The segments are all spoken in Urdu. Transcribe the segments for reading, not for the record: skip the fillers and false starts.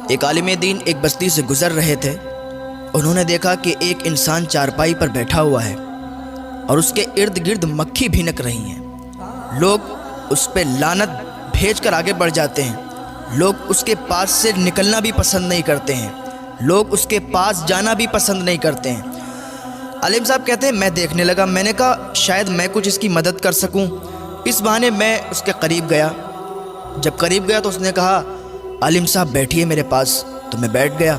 ایک عالم دین ایک بستی سے گزر رہے تھے۔ انہوں نے دیکھا کہ ایک انسان چارپائی پر بیٹھا ہوا ہے اور اس کے ارد گرد مکھی بھینک رہی ہیں۔ لوگ اس پہ لعنت بھیج کر آگے بڑھ جاتے ہیں۔ لوگ اس کے پاس سے نکلنا بھی پسند نہیں کرتے ہیں۔ لوگ اس کے پاس جانا بھی پسند نہیں کرتے ہیں۔ عالم صاحب کہتے ہیں میں دیکھنے لگا، میں نے کہا شاید میں کچھ اس کی مدد کر سکوں۔ اس بہانے میں اس کے قریب گیا۔ جب قریب گیا تو اس نے کہا عالم صاحب بیٹھیے میرے پاس، تو میں بیٹھ گیا۔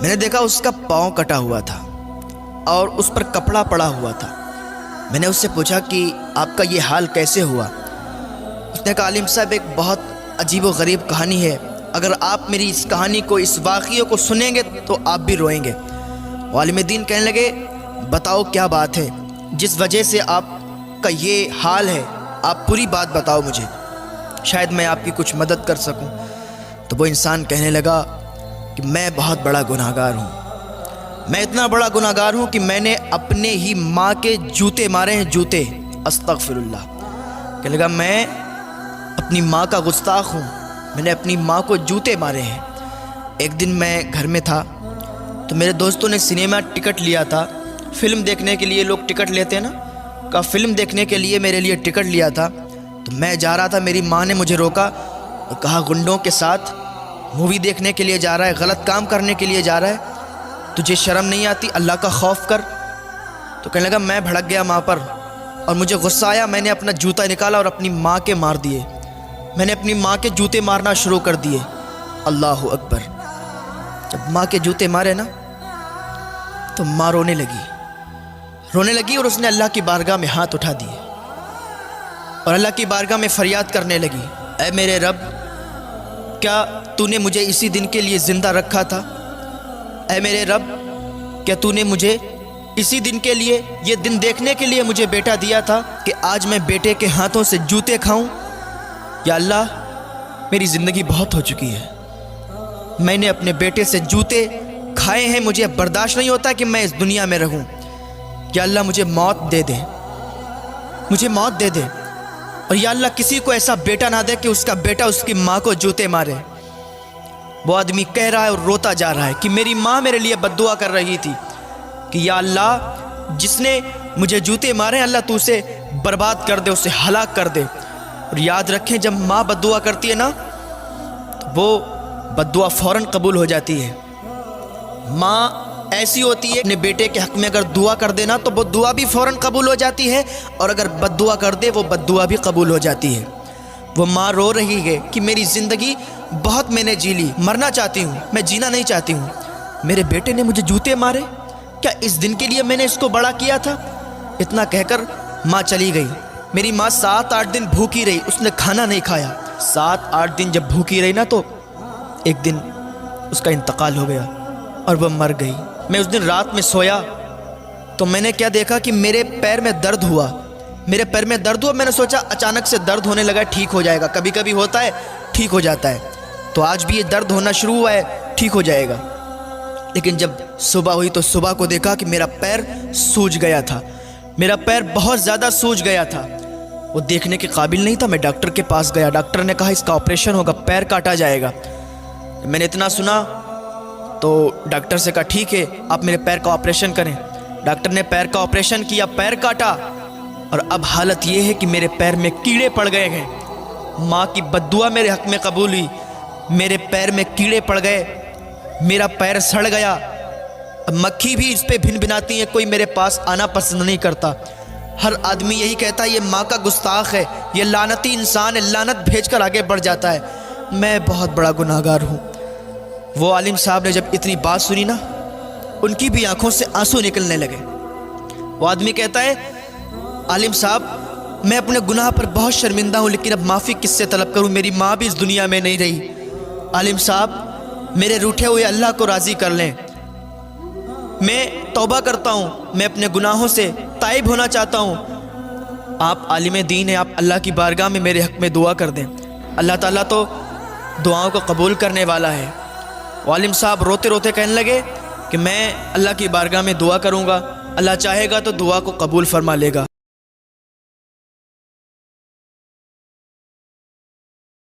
میں نے دیکھا اس کا پاؤں کٹا ہوا تھا اور اس پر کپڑا پڑا ہوا تھا۔ میں نے اس سے پوچھا کہ آپ کا یہ حال کیسے ہوا؟ اس نے کہا عالم صاحب ایک بہت عجیب و غریب کہانی ہے، اگر آپ میری اس کہانی کو، اس واقعے کو سنیں گے تو آپ بھی روئیں گے۔ عالم دین کہنے لگے بتاؤ کیا بات ہے جس وجہ سے آپ کا یہ حال ہے، آپ پوری بات بتاؤ مجھے، شاید میں آپ کی کچھ مدد کر سکوں۔ تو وہ انسان کہنے لگا کہ میں بہت بڑا گناہ گار ہوں، میں اتنا بڑا گناہ گار ہوں کہ میں نے اپنے ہی ماں کے جوتے مارے ہیں، جوتے، استغفر اللہ۔ کہنے لگا میں اپنی ماں کا گستاخ ہوں، میں نے اپنی ماں کو جوتے مارے ہیں۔ ایک دن میں گھر میں تھا تو میرے دوستوں نے سنیما ٹکٹ لیا تھا، فلم دیکھنے کے لیے لوگ ٹکٹ لیتے ہیں نا، کہا فلم دیکھنے کے لیے میرے لیے ٹکٹ لیا تھا۔ تو میں جا رہا تھا، میری ماں نے مجھے روکا اور کہا گنڈوں کے ساتھ مووی دیکھنے کے لیے جا رہا ہے، غلط کام کرنے کے لیے جا رہا ہے، تجھے شرم نہیں آتی؟ اللہ کا خوف کر۔ تو کہنے لگا میں بھڑک گیا ماں پر اور مجھے غصہ آیا، میں نے اپنا جوتا نکالا اور اپنی ماں کے مار دیے۔ میں نے اپنی ماں کے جوتے مارنا شروع کر دیے۔ اللہ اکبر۔ جب ماں کے جوتے مارے نا تو ماں رونے لگی اور اس نے اللہ کی بارگاہ میں ہاتھ اٹھا دیے اور اللہ کی بارگاہ میں فریاد کرنے لگی، اے میرے رب، کیا تو نے مجھے اسی دن کے لیے زندہ رکھا تھا؟ اے میرے رب، کیا تو نے مجھے اسی دن کے لیے، یہ دن دیکھنے کے لیے مجھے بیٹا دیا تھا کہ آج میں بیٹے کے ہاتھوں سے جوتے کھاؤں؟ یا اللہ، میری زندگی بہت ہو چکی ہے، میں نے اپنے بیٹے سے جوتے کھائے ہیں، مجھے اب برداشت نہیں ہوتا کہ میں اس دنیا میں رہوں۔ یا اللہ مجھے موت دے دے، مجھے موت دے دے، اور یا اللہ کسی کو ایسا بیٹا نہ دے کہ اس کا بیٹا اس کی ماں کو جوتے مارے۔ وہ آدمی کہہ رہا ہے اور روتا جا رہا ہے کہ میری ماں میرے لیے بد دعا کر رہی تھی کہ یا اللہ جس نے مجھے جوتے مارے ہیں، اللہ تو اسے برباد کر دے، اسے ہلاک کر دے۔ اور یاد رکھیں جب ماں بد دعا کرتی ہے نا تو وہ بد دعا فوراً قبول ہو جاتی ہے۔ ماں ایسی ہوتی ہے، اپنے بیٹے کے حق میں اگر دعا کر دینا تو وہ دعا بھی فوراً قبول ہو جاتی ہے، اور اگر بد دعا کر دے وہ بد دعا بھی قبول ہو جاتی ہے۔ وہ ماں رو رہی ہے کہ میری زندگی بہت میں نے جی لی، مرنا چاہتی ہوں، میں جینا نہیں چاہتی ہوں، میرے بیٹے نے مجھے جوتے مارے، کیا اس دن کے لیے میں نے اس کو بڑا کیا تھا؟ اتنا کہہ کر ماں چلی گئی۔ میری ماں 7-8 دن بھوکی رہی، اس نے کھانا نہیں کھایا۔ 7-8 دن جب بھوکی رہی نا تو ایک دن اس کا انتقال ہو گیا اور وہ مر گئی۔ میں اس دن رات میں سویا تو میں نے کیا دیکھا کہ میرے پیر میں درد ہوا، میرے پیر میں درد ہوا۔ میں نے سوچا اچانک سے درد ہونے لگا، ٹھیک ہو جائے گا، کبھی کبھی ہوتا ہے ٹھیک ہو جاتا ہے، تو آج بھی یہ درد ہونا شروع ہوا ہے، ٹھیک ہو جائے گا۔ لیکن جب صبح ہوئی تو صبح کو دیکھا کہ میرا پیر سوج گیا تھا، میرا پیر بہت زیادہ سوج گیا تھا، وہ دیکھنے کے قابل نہیں تھا۔ میں ڈاکٹر کے پاس گیا، ڈاکٹر نے کہا اس کا آپریشن ہوگا، پیر کاٹا جائے گا۔ میں نے اتنا سنا تو ڈاکٹر سے کہا ٹھیک ہے آپ میرے پیر کا آپریشن کریں۔ ڈاکٹر نے پیر کا آپریشن کیا، پیر کاٹا، اور اب حالت یہ ہے کہ میرے پیر میں کیڑے پڑ گئے ہیں۔ ماں کی بد دعا میرے حق میں قبول ہوئی، میرے پیر میں کیڑے پڑ گئے، میرا پیر سڑ گیا، اب مکھی بھی اس پہ بھن بھناتی ہیں، کوئی میرے پاس آنا پسند نہیں کرتا۔ ہر آدمی یہی کہتا ہے یہ ماں کا گستاخ ہے، یہ لعنتی انسان ہے، لعنت بھیج کر آگے بڑھ جاتا ہے۔ میں بہت بڑا گناہ گار ہوں۔ وہ عالم صاحب نے جب اتنی بات سنی نا، ان کی بھی آنکھوں سے آنسو نکلنے لگے۔ وہ آدمی کہتا ہے عالم صاحب میں اپنے گناہ پر بہت شرمندہ ہوں، لیکن اب معافی کس سے طلب کروں؟ میری ماں بھی اس دنیا میں نہیں رہی۔ عالم صاحب میرے روٹھے ہوئے اللہ کو راضی کر لیں، میں توبہ کرتا ہوں، میں اپنے گناہوں سے تائب ہونا چاہتا ہوں۔ آپ عالم دین ہیں، آپ اللہ کی بارگاہ میں میرے حق میں دعا کر دیں، اللہ تعالیٰ تو دعاؤں کو قبول کرنے والا ہے۔ عالم صاحب روتے روتے کہنے لگے کہ میں اللہ کی بارگاہ میں دعا کروں گا، اللہ چاہے گا تو دعا کو قبول فرما لے گا۔